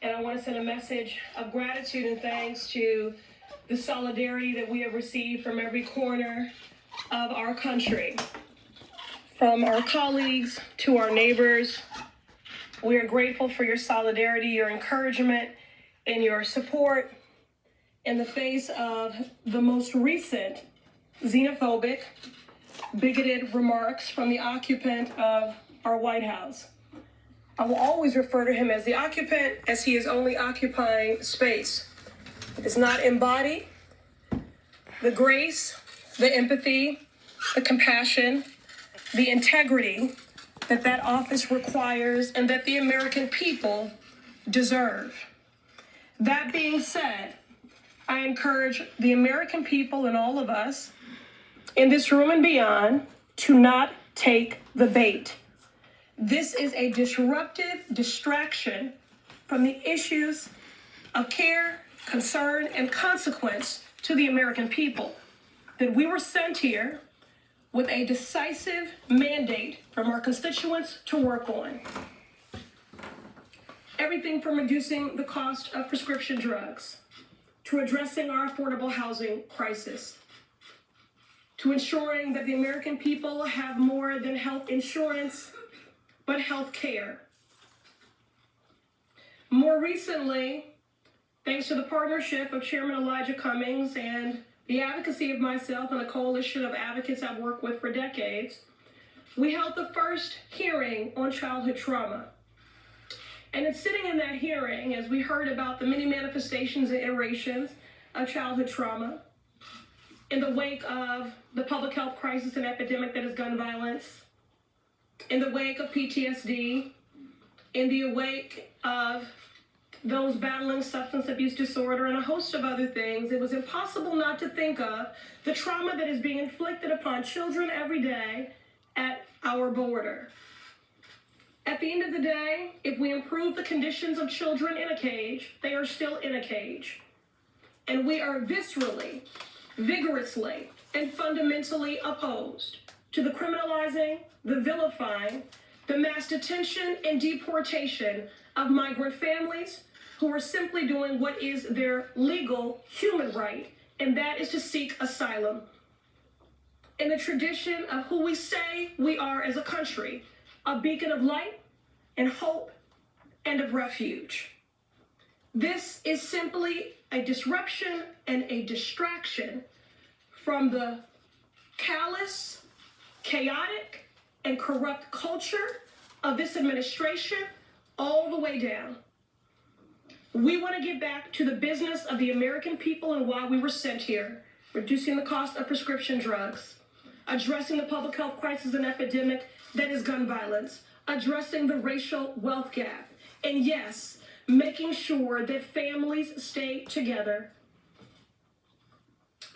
And I want to send a message of gratitude and thanks to the solidarity that we have received from every corner of our country, from our colleagues to our neighbors. We are grateful for your solidarity, your encouragement, and your support in the face of the most recent xenophobic, bigoted remarks from the occupant of our White House. I will always refer to him as the occupant, as he is only occupying space. It does not embody the grace, the empathy, the compassion, the integrity that office requires and that the American people deserve. That being said, I encourage the American people and all of us in this room and beyond to not take the bait. This is a disruptive distraction from the issues of care, concern, and consequence to the American people. That we were sent here with a decisive mandate from our constituents to work on. Everything from reducing the cost of prescription drugs, to addressing our affordable housing crisis, to ensuring that the American people have more than health insurance, but health care. More recently, thanks to the partnership of Chairman Elijah Cummings and the advocacy of myself and a coalition of advocates I've worked with for decades, we held the first hearing on childhood trauma. And in sitting in that hearing, as we heard about the many manifestations and iterations of childhood trauma, in the wake of the public health crisis and epidemic that is gun violence, in the wake of PTSD, in the wake of those battling substance abuse disorder and a host of other things, it was impossible not to think of the trauma that is being inflicted upon children every day at our border. At the end of the day, if we improve the conditions of children in a cage, they are still in a cage. And we are viscerally, vigorously, and fundamentally opposed to the criminalizing, the vilifying, the mass detention and deportation of migrant families who are simply doing what is their legal human right, and that is to seek asylum. In the tradition of who we say we are as a country, a beacon of light and hope and of refuge. This is simply a disruption and a distraction from the callous, chaotic, and corrupt culture of this administration all the way down. We want to get back to the business of the American people and why we were sent here, reducing the cost of prescription drugs, addressing the public health crisis and epidemic that is gun violence, addressing the racial wealth gap, and yes, making sure that families stay together.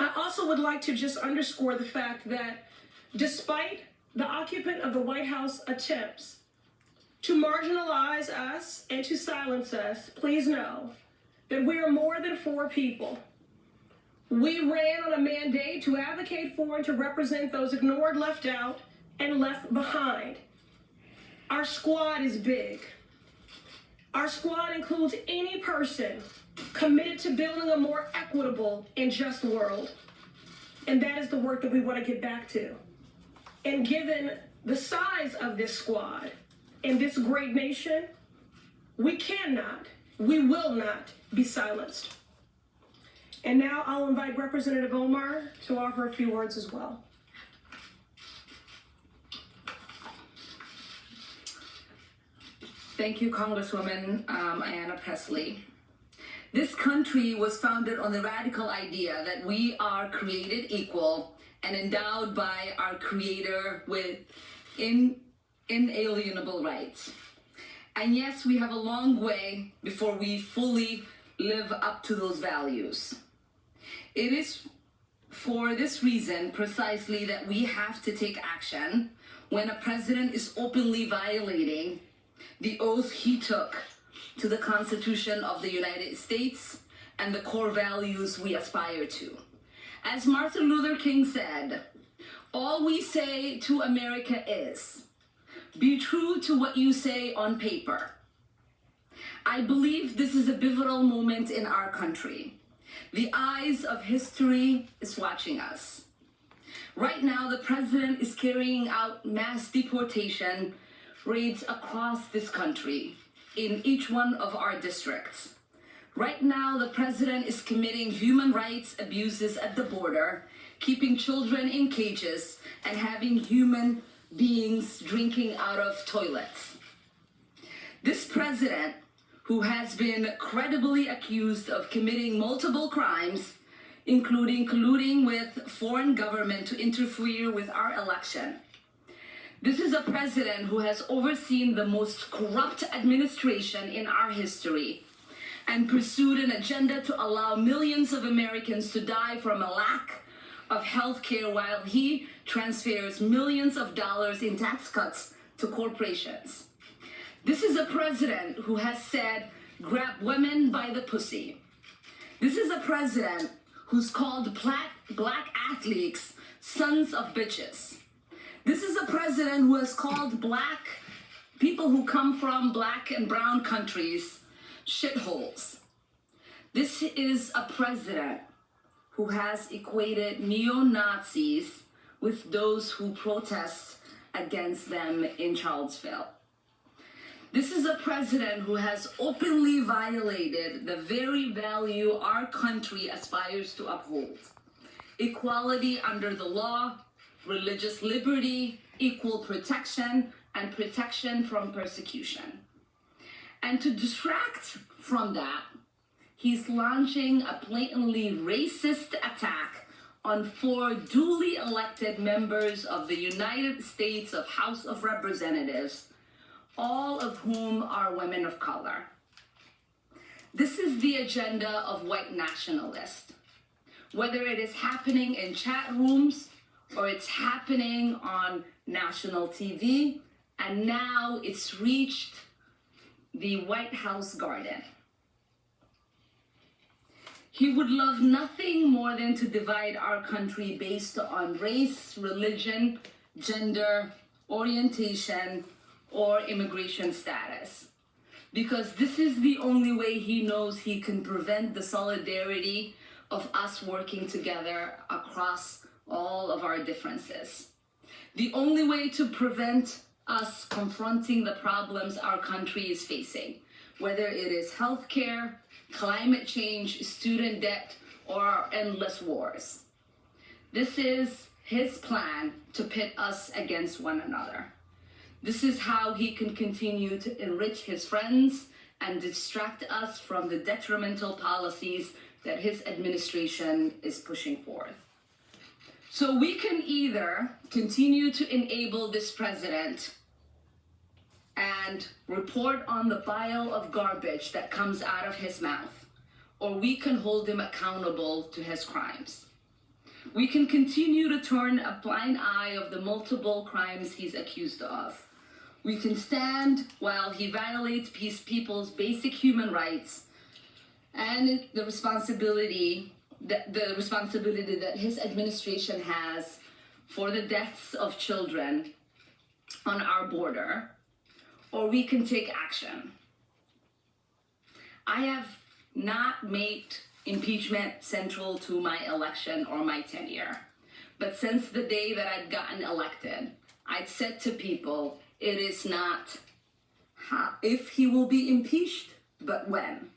I also would like to just underscore the fact that despite the occupant of the White House attempts to marginalize us and to silence us, please know that we are more than 4 people. We ran on a mandate to advocate for and to represent those ignored, left out, and left behind. Our squad is big. Our squad includes any person committed to building a more equitable and just world. And that is the work that we want to get back to. And given the size of this squad in this great nation, we will not be silenced. And now I'll invite Representative Omar to offer a few words as well. Thank you, Congresswoman Ayanna Pressley. This country was founded on the radical idea that we are created equal and endowed by our Creator with inalienable rights. And yes, we have a long way before we fully live up to those values. It is for this reason precisely that we have to take action when a president is openly violating the oath he took to the Constitution of the United States and the core values we aspire to. As Martin Luther King said, all we say to America is, be true to what you say on paper. I believe this is a pivotal moment in our country. The eyes of history is watching us. Right now, the president is carrying out mass deportation raids across this country in each one of our districts. Right now, the president is committing human rights abuses at the border, keeping children in cages, and having human beings drinking out of toilets. This president, who has been credibly accused of committing multiple crimes, including colluding with foreign government to interfere with our election. This is a president who has overseen the most corrupt administration in our history and pursued an agenda to allow millions of Americans to die from a lack of health care while he transfers millions of dollars in tax cuts to corporations. This is a president who has said, grab women by the pussy. This is a president who's called black athletes sons of bitches. This is a president who has called black people who come from black and brown countries shitholes. This is a president who has equated neo-Nazis with those who protest against them in Charlottesville. This is a president who has openly violated the very value our country aspires to uphold: equality under the law, religious liberty, equal protection, and protection from persecution. And to distract from that, he's launching a blatantly racist attack on 4 duly elected members of the United States House of Representatives, all of whom are women of color. This is the agenda of white nationalists. Whether it is happening in chat rooms or it's happening on national TV, and now it's reached the White House garden. He would love nothing more than to divide our country based on race, religion, gender, orientation, or immigration status. Because this is the only way he knows he can prevent the solidarity of us working together across all of our differences. The only way to prevent us confronting the problems our country is facing, whether it is healthcare, climate change, student debt, or endless wars. This is his plan to pit us against one another. This is how he can continue to enrich his friends and distract us from the detrimental policies that his administration is pushing forth. So we can either continue to enable this president and report on the pile of garbage that comes out of his mouth, or we can hold him accountable to his crimes. We can continue to turn a blind eye of the multiple crimes he's accused of. We can stand while he violates people's basic human rights and the responsibility that his administration has for the deaths of children on our border, or we can take action. I have not made impeachment central to my election or my tenure, but since the day that I'd gotten elected, I'd said to people, it is not if he will be impeached, but when.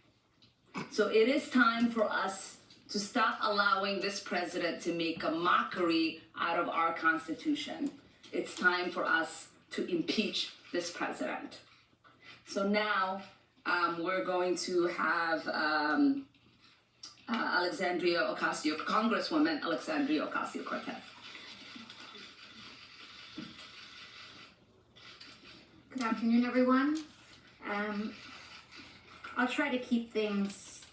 So it is time for us to stop allowing this president to make a mockery out of our Constitution. It's time for us to impeach this president. So now we're going to have Congresswoman Alexandria Ocasio-Cortez. Good afternoon, everyone. I'll try to keep things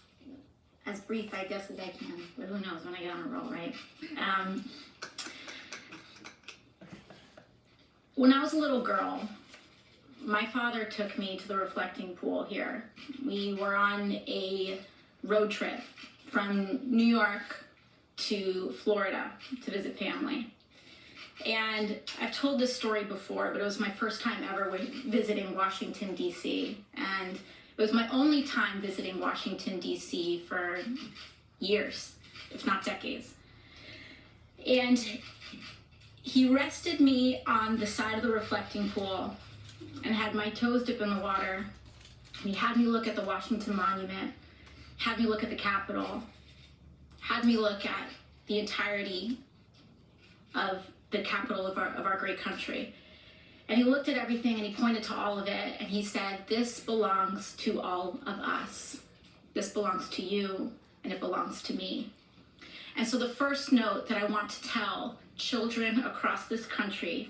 as brief, I guess, as I can, but who knows when I get on a roll, right? When I was a little girl, my father took me to the reflecting pool here. We were on a road trip from New York to Florida to visit family. And I've told this story before, but it was my first time ever visiting Washington, D.C. And It was my only time visiting Washington, D.C. for years, if not decades. And he rested me on the side of the reflecting pool and had my toes dip in the water. He had me look at the Washington Monument, had me look at the Capitol, had me look at the entirety of the capital of our great country. And he looked at everything and he pointed to all of it and he said, this belongs to all of us. This belongs to you and it belongs to me. And so the first note that I want to tell children across this country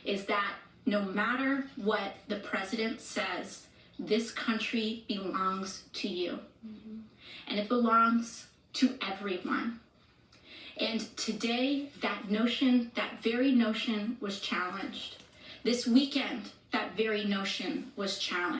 is that no matter what the president says, this country belongs to you. And it belongs to everyone. And today, that notion, that very notion was challenged. This weekend, that very notion was challenged.